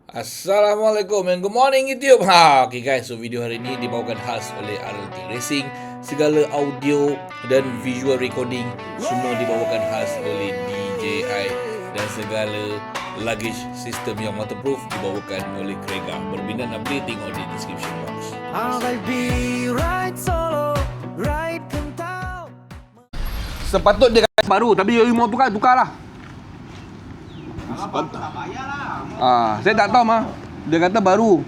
Assalamualaikum and good morning YouTube. Okay guys, so video hari ini dibawakan khas oleh RLT Racing. Segala audio dan visual recording semua dibawakan khas oleh DJI dan segala luggage system yang waterproof dibawakan oleh Krega. Berminat nak beli, tengok di description box. Sepatut dia kata baru, tapi dia mau tukarlah. Saya tak tahu mah. Dia kata baru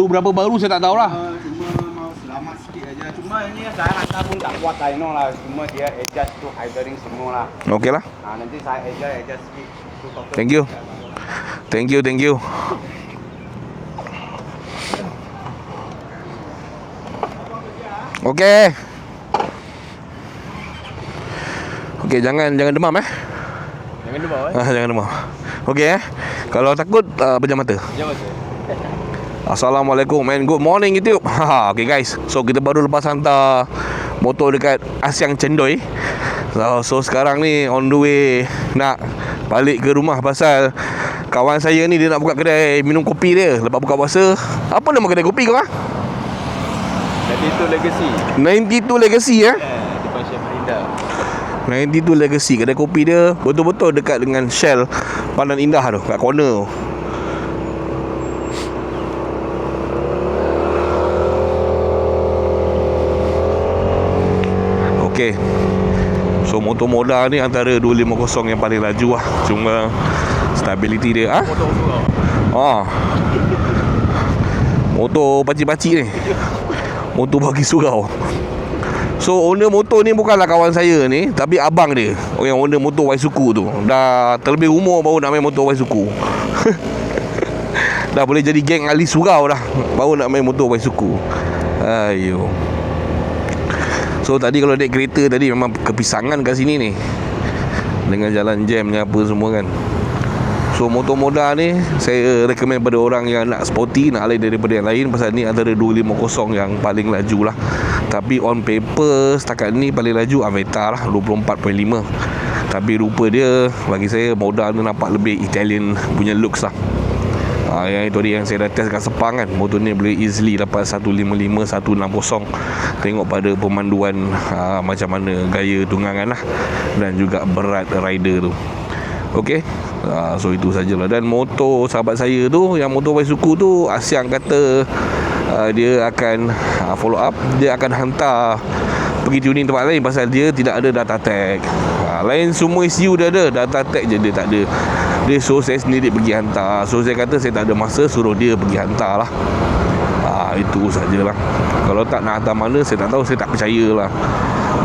berapa baru saya tak tahu lah. Cuma mau selamat sikit aja. Cuma ini saya hantar pun tak kuat Dino lah. Cuma dia adjust to hydering semua lah. Okey lah. Nanti saya adjust sikit. Thank you. Okey, jangan demam Jangan lupa jangan demam. Okey Kalau takut pejam mata. Assalamualaikum and good morning YouTube. Okay guys, so kita baru lepas hantar motor dekat Asyang Cendoi. So sekarang ni on the way nak balik ke rumah pasal kawan saya ni dia nak buka kedai minum kopi dia lepas buka puasa. Apa nama kedai kopi kau 92 Legacy. 92 Legacy Di Pasir Marinda. 92 Legacy. Kedai kopi dia betul-betul dekat dengan Shell Pandan Indah tu, kat corner tu. Okey. So motor Moda ni antara 250 yang paling laju lah. Cuma stability dia motor pacik-pacik ni. Motor bagi surau. So owner motor ni bukanlah kawan saya ni, tapi abang dia, yang owner motor Waisuku tu. Dah terlebih umur baru nak main motor Waisuku. Dah boleh jadi geng ahli surau dah, baru nak main motor Waisuku. Ayo. So tadi kalau naik kereta tadi memang kepisangan kat sini ni, dengan jalan jam ni apa semua kan. So motor Moda ni saya recommend pada orang yang nak sporty, nak lain daripada yang lain. Pasal ni antara 250 yang paling laju lah. Tapi on paper setakat ni paling laju Aveta lah, 24.5. Tapi rupa dia bagi saya Moda tu nampak lebih Italian punya looks lah. Yang itu dia yang saya dah test kat Sepang kan. Motor ni boleh easily dapat 155, 160. Tengok pada pemanduan macam mana gaya tunggangan lah, dan juga berat rider tu. Okey. So itu sajalah. Dan motor sahabat saya tu, yang motor Waisuku tu, Asyang kata dia akan follow up. Dia akan hantar pergi tuning tempat lain pasal dia tidak ada data tag. Lain semua ECU dia ada, data tag je dia tak ada. Dia suruh saya sendiri pergi hantar. So saya kata saya tak ada masa, suruh dia pergi hantar lah. Itu sajalah. Kalau tak nak hantar mana saya tak tahu, saya tak percayalah.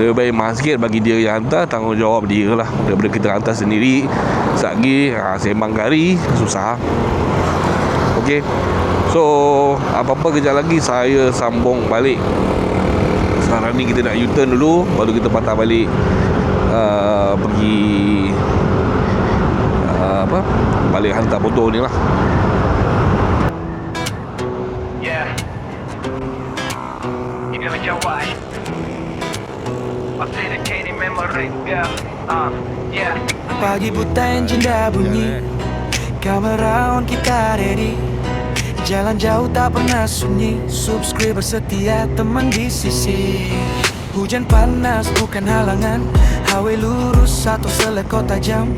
Lebih baik mahal sikit bagi dia yang hantar, tanggungjawab dia lah, daripada kita hantar sendiri. Sagi sembang kari susah. Okey. So apa-apa kejap lagi saya sambung balik. Sekarang ni kita nak U-turn dulu, baru kita patah balik pergi balik hantar motor ni lah. Ini macam why authenticating memory. Pagi buta enjin dah bunyi, kamera on kita ready. Jalan jauh tak pernah sunyi, subscriber setia teman di sisi. Hujan panas bukan halangan, highway lurus atau seleko tajam.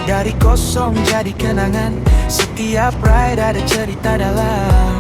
Dari kosong jadi kenangan, setiap ride ada cerita dalam.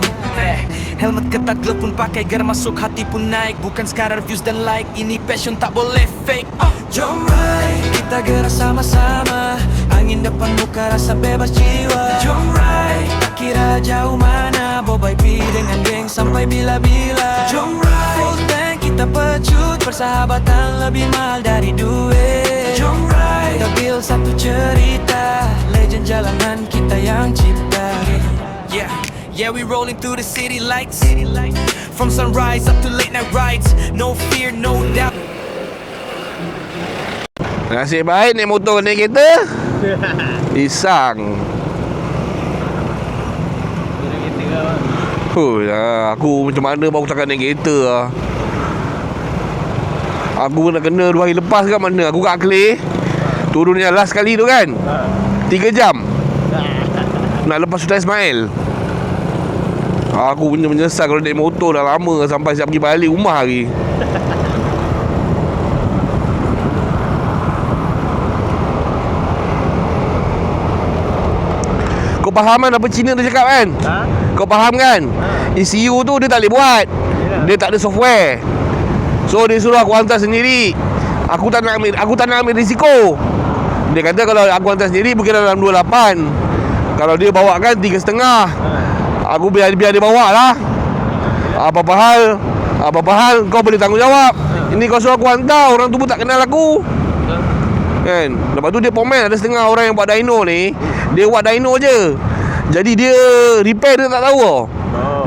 Helmet ketat glove pun pakai, gear masuk hati pun naik. Bukan sekadar views dan like, ini passion tak boleh fake. Jom ride, kita gerak sama-sama. Angin depan muka rasa bebas jiwa. Jom ride, tak kira jauh mana. Bobai pi dengan geng sampai bila-bila. Jom ride, full tank kita pecut. Persahabatan lebih mahal dari duit. Jom ride, kita build satu cerita. Legend jalanan kita yang cipta. Yeah, we rolling through the city lights. From sunrise up to late night rides. No fear, no doubt. Nasib baik naik motor naik kereta. Pisang. Aku macam mana baru takkan naik kereta lah. Aku nak kena 2 hari lepas kan mana. Aku kat Clay, turunnya last kali tu kan 3 jam. nak lepas Sultan Ismail. Aku punya menyesal kalau naik motor dah lama sampai siap pergi balik rumah lagi. Kau faham kan apa Cina tu cakap kan? Kau faham kan? ECU tu dia tak boleh buat. Dia tak ada software. So dia suruh aku hantar sendiri. Aku tak nak ambil risiko. Dia kata kalau aku hantar sendiri mungkin dalam 28. Kalau dia bawa kan 3.5. Aku biar dia bawa lah. Apa-apa hal kau boleh tanggungjawab. Ini kau suruh aku hantar, orang tu pun tak kenal aku. Kan? Lepas tu dia komen ada setengah orang yang buat dyno ni, dia buat dyno je. Jadi dia repair dia tak tahu tau.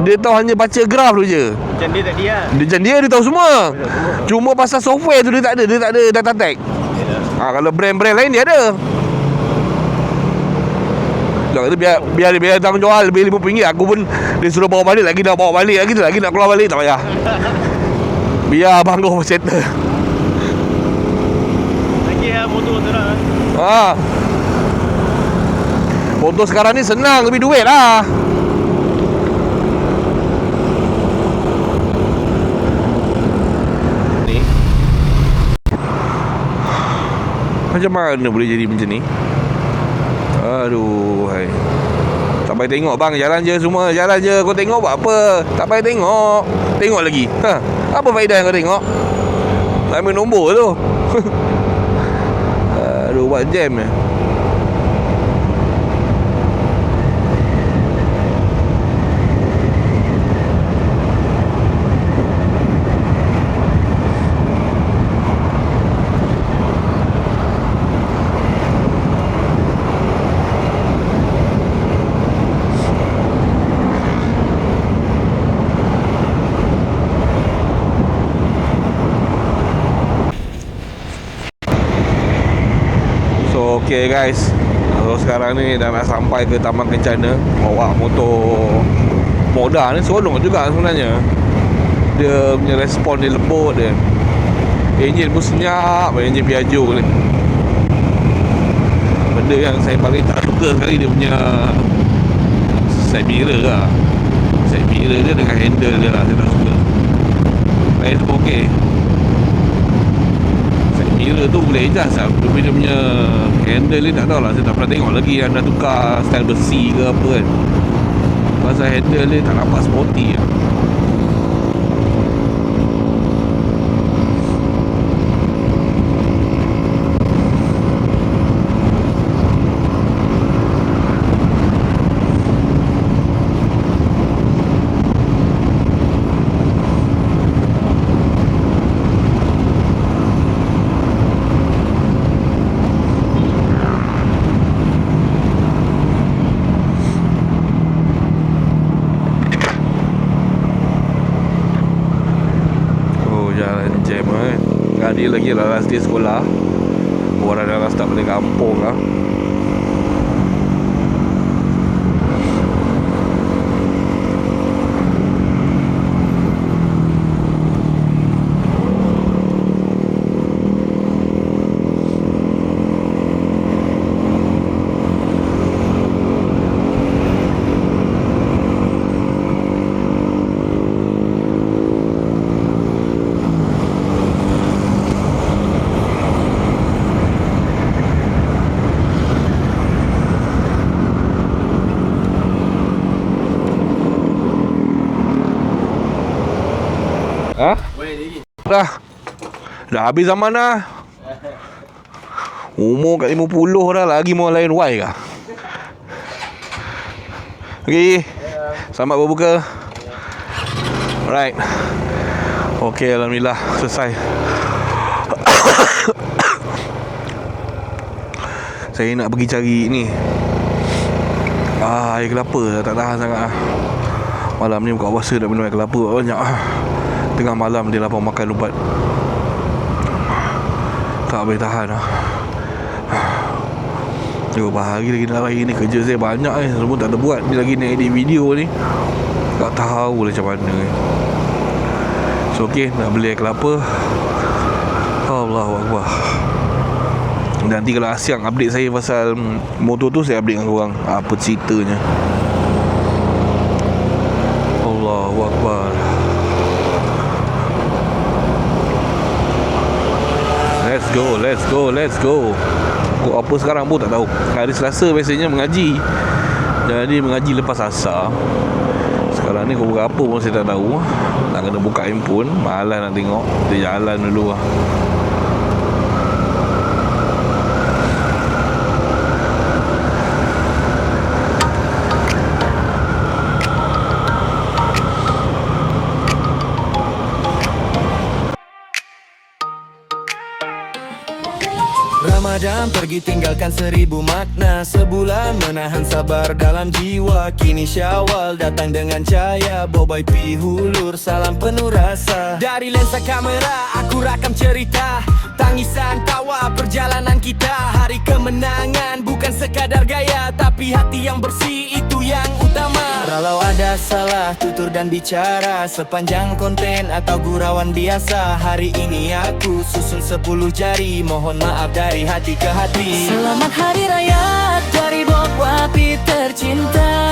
Dia tahu hanya baca graf tu je. Macam dia tadi lah. Dia tahu semua. Cuma pasal software tu dia tak ada data tag. Kalau brand-brand lain dia ada. Dia kata biar tanggungjawab lebih RM50. Aku pun dia suruh bawa balik lagi, nak bawa balik lagi tu, lagi nak keluar balik tak payah. Biar abang kau settle. Lagi lah motor terang. Motor sekarang ni senang, lebih duit lah. Ni macam mana boleh jadi macam ni? Aduh, hai. Tak payah tengok bang, jalan je semua, jalan je. Kau tengok buat apa? Tak payah tengok. Tengok lagi. Apa faedah yang kau tengok? Ambil nombor tu. Aduh, buat jam je. Okay guys, so sekarang ni dah nak sampai ke Taman Kencana. Bawa motor Moda ni seronok juga sebenarnya. Dia punya respon dia lembut dia. Enjin pun senyap, enjin Piaggio ni. Benda yang saya paling tak suka sekali dia punya side mirror lah. Side mirror dia dengan handle dia lah, saya tak suka. Lain semua okey. Mirror tu boleh adjust lah. Tapi dia punya handle ni tak tahu lah. Saya tak pernah tengok lagi yang dah tukar style besi ke apa kan. Pasal handle ni tak nampak sporty lah. Dia lagi lah last day sekolah. Orang dah start balik kampung lah. Ha? Dah habis zaman dah. Umur kat 50 dah, lagi mau lain Y kah? Okay, selamat berbuka. Alright. Okay, alhamdulillah selesai. Saya nak pergi cari ni air kelapa, tak tahan sangat. Malam ni buka puasa nak minum air kelapa banyak. Tengah malam dia lapar makan ubat. Tak boleh tahan lah. Bahari lagi nak lagi ni. Kerja saya banyak semua tak ada buat. Dia lagi nak edit video ni. Tak tahu lah macam mana ni. So okay, nak beli air kelapa. Allahu Akbar. Nanti kalau Asyang update saya pasal motor tu, saya update dengan korang apa ceritanya. Allahu Akbar. Let's go. Kok apa sekarang pun tak tahu. Hari Selasa biasanya mengaji. Jadi mengaji lepas asar. Sekarang ni pukul apa pun saya tak tahu. Nak kena buka handphone, malas nak tengok. Kita jalan dulu lah. Ramadan pergi tinggalkan 1000 makna. Sebulan menahan sabar dalam jiwa. Kini Syawal datang dengan cahaya. Bobai pi hulur, salam penuh rasa. Dari lensa kamera aku rakam cerita. Tangisan tawa perjalanan kita. Hari kemenangan bukan sekadar gaya, tapi hati yang bersih itu yang utama. Kalau ada salah tutur dan bicara, sepanjang konten atau gurauan biasa, hari ini aku susun 10 jari. Mohon maaf dari hati ke hati. Selamat Hari Raya dari Bob Wapi tercinta.